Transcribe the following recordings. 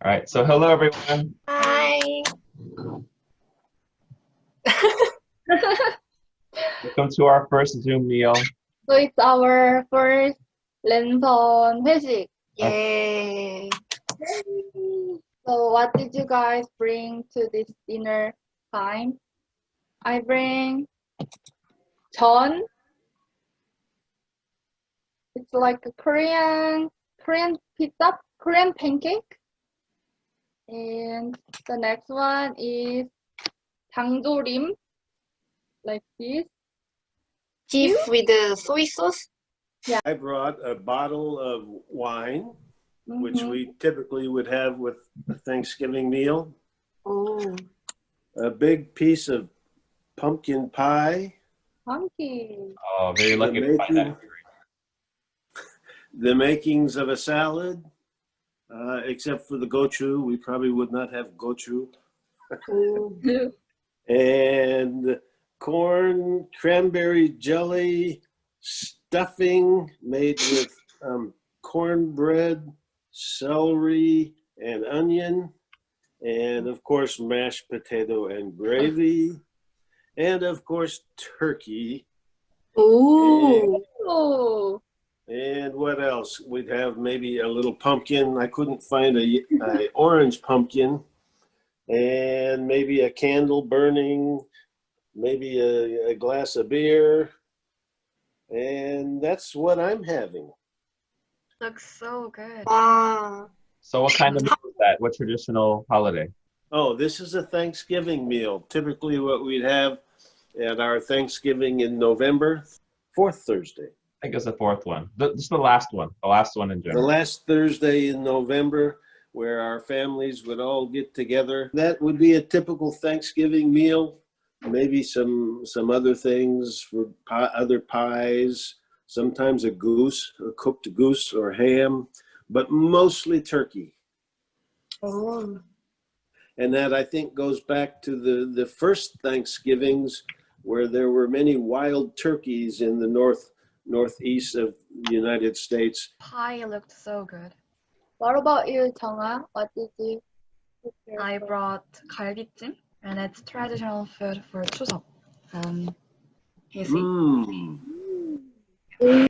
All right, so hello everyone. Hi. Welcome to our first Zoom meal. So it's our first 랜선회식. Yay. So what did you guys bring to this dinner time? I bring 전. It's like a Korean pizza, Korean pancake. And the next one is 장조림, like this. Beef with the soy sauce. I brought a bottle of wine, which Mhm. we typically would have with a Thanksgiving meal. Oh. A big piece of pumpkin pie. Pumpkin. Oh, very lucky to find that. The makings of a salad, except for the gochu. We probably would not have gochu. And corn, cranberry jelly, stuffing made with cornbread, celery, and onion. And of course, mashed potato and gravy. And of course, turkey. Oh. Oh. And what else? We'd have maybe a little pumpkin. I couldn't find a orange pumpkin. And maybe a candle burning, maybe a glass of beer. And that's what I'm having. Looks so good. Wow. So what kind of meal is that? What traditional holiday? Oh, this is a Thanksgiving meal. Typically what we'd have at our Thanksgiving in November, fourth Thursday. I think it's the fourth one. This is the last one in The general. last Thursday in November, where our families would all get together. That would be a typical Thanksgiving meal. Maybe some other things for other pies, sometimes a cooked goose or ham, but mostly turkey. Oh. And that, I think, goes back to the first Thanksgivings, where there were many wild turkeys in the northeast of the United States. Pie looked so good. What about you, 정아? What did you prepare? I brought 갈비찜, and it's traditional food for 추석. You see?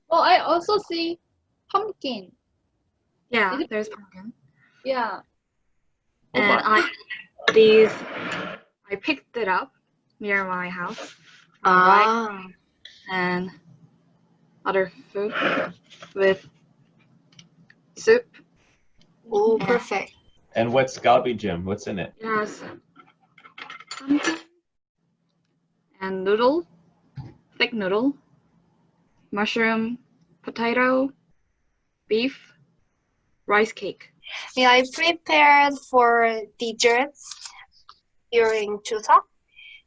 Oh, I also see pumpkin. Yeah, Is it- there's pumpkin. Yeah. Oh And my. I picked it up near my house. Ah. And other food with soup. Oh, perfect. And what's galbi, what's in it? Yes. Pumpkin and noodle, thick noodle, mushroom, potato, beef, rice cake. Yeah, I prepared for desserts during Chuseok.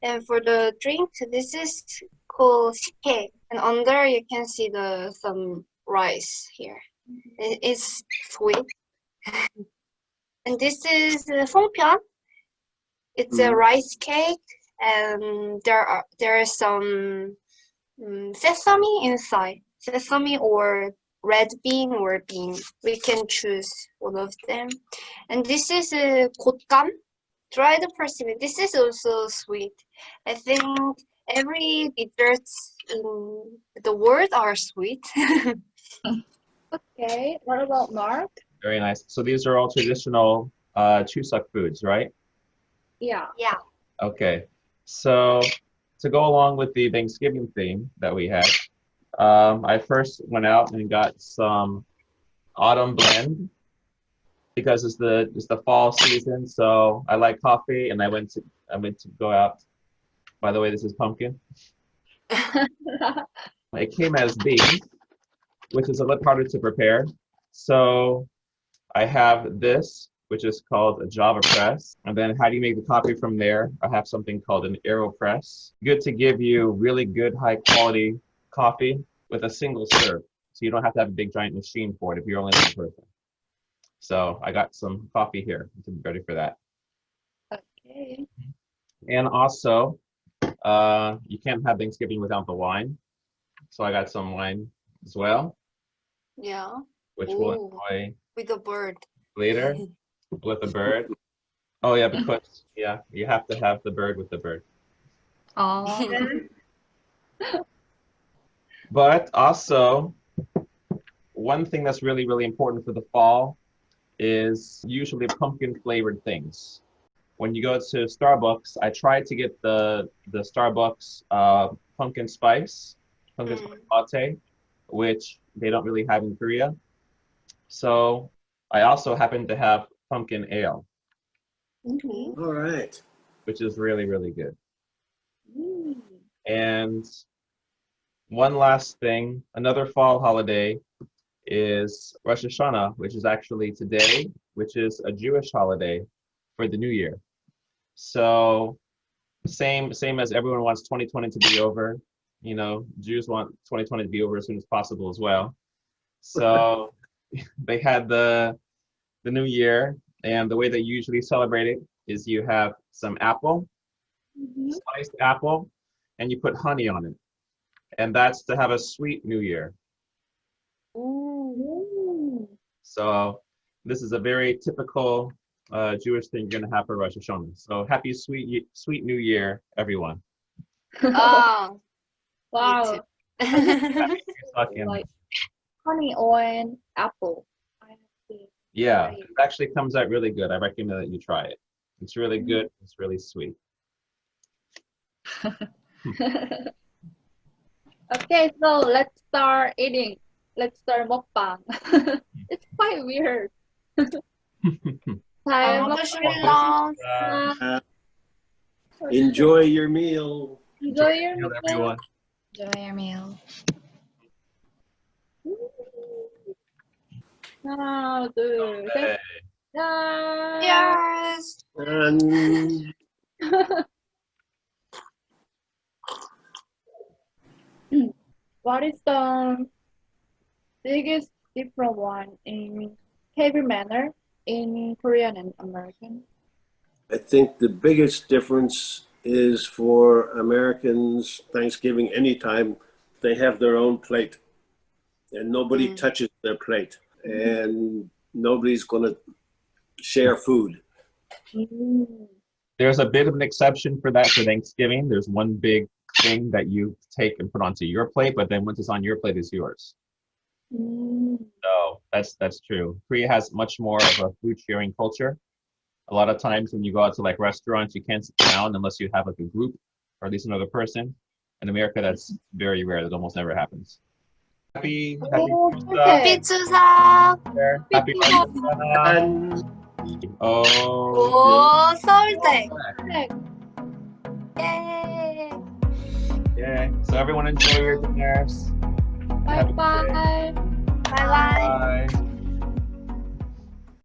And for the drink, this is called 식혜. And under you can see some rice here. It's sweet. And this is 송편. It's a rice cake, and there is some sesame inside. Sesame or red bean or bean. We can choose one of them. And this is 곶감, dried persimmon. This is also sweet. I think every desserts in the world are sweet. Okay. What about Mark? Very nice. So these are all traditional Chuseok foods, right? Yeah. Yeah. Okay. So to go along with the Thanksgiving theme that we had, I first went out and got some autumn blend because it's the fall season. So I like coffee, and I went to go out. By the way, this is pumpkin. It came as beans, which is a little harder to prepare. So I have this, which is called a Java press. And then how do you make the coffee from there? I have something called an AeroPress. Good to give you really good, high quality coffee with a single serve. So you don't have to have a big giant machine for it if you're only one person. So I got some coffee here to be ready for that. Okay. And also, you can't have Thanksgiving without the wine. So I got some wine as well, Yeah. which we'll Ooh. enjoy With a bird. later. with a bird. Oh yeah, because yeah, you have to have the bird with the bird. But also, one thing that's really, really important for the fall is usually pumpkin flavored things. When you go to Starbucks, I tried to get the Starbucks pumpkin spice latte, which they don't really have in Korea. So I also happen to have pumpkin ale, All right. which is really, really good. And one last thing, another fall holiday is Rosh Hashanah, which is actually today, which is a Jewish holiday for the new year. So same as everyone wants 2020 to be over, you know, Jews want 2020 to be over as soon as possible as well. So they had the new year, and the way they usually celebrate it is you have some apple, sliced apple, and you put honey on it. And that's to have a sweet new year. So this is a very typical Jewish thing you're gonna have for Rosh Hashanah. So happy sweet new year, everyone. Oh, Wow. Happy Pesach. Like honey and apple. I see. Yeah, it actually comes out really good. I recommend that you try it. It's really good. It's really sweet. Okay, so let's start eating. Let's start mukbang. It's quite weird. 잘 먹겠습니다. Enjoy your meal. Enjoy your Meal, meal. everyone. Enjoy your meal. 하나, 둘, 셋. 짠. Cheers. And What is the biggest different one in behavior manner in Korean and American? I think the biggest difference is for Americans, Thanksgiving, anytime, they have their own plate and nobody touches their plate and nobody's going to share food. There's a bit of an exception for that for Thanksgiving. There's one big thing that you take and put onto your plate, but then once it's on your plate, it's yours. So that's true. Korea has much more of a food sharing culture. A lot of times when you go out to like restaurants, you can't sit down unless you have like a group or at least another person. In America, that's very rare. That almost never happens. Happy Happy Chuseok. Happy Rosh Hashanah. And Oh, OHSeoulTaek. Yay. Yay. yeah. So everyone enjoy your dinners. Bye bye. Bye bye. Bye.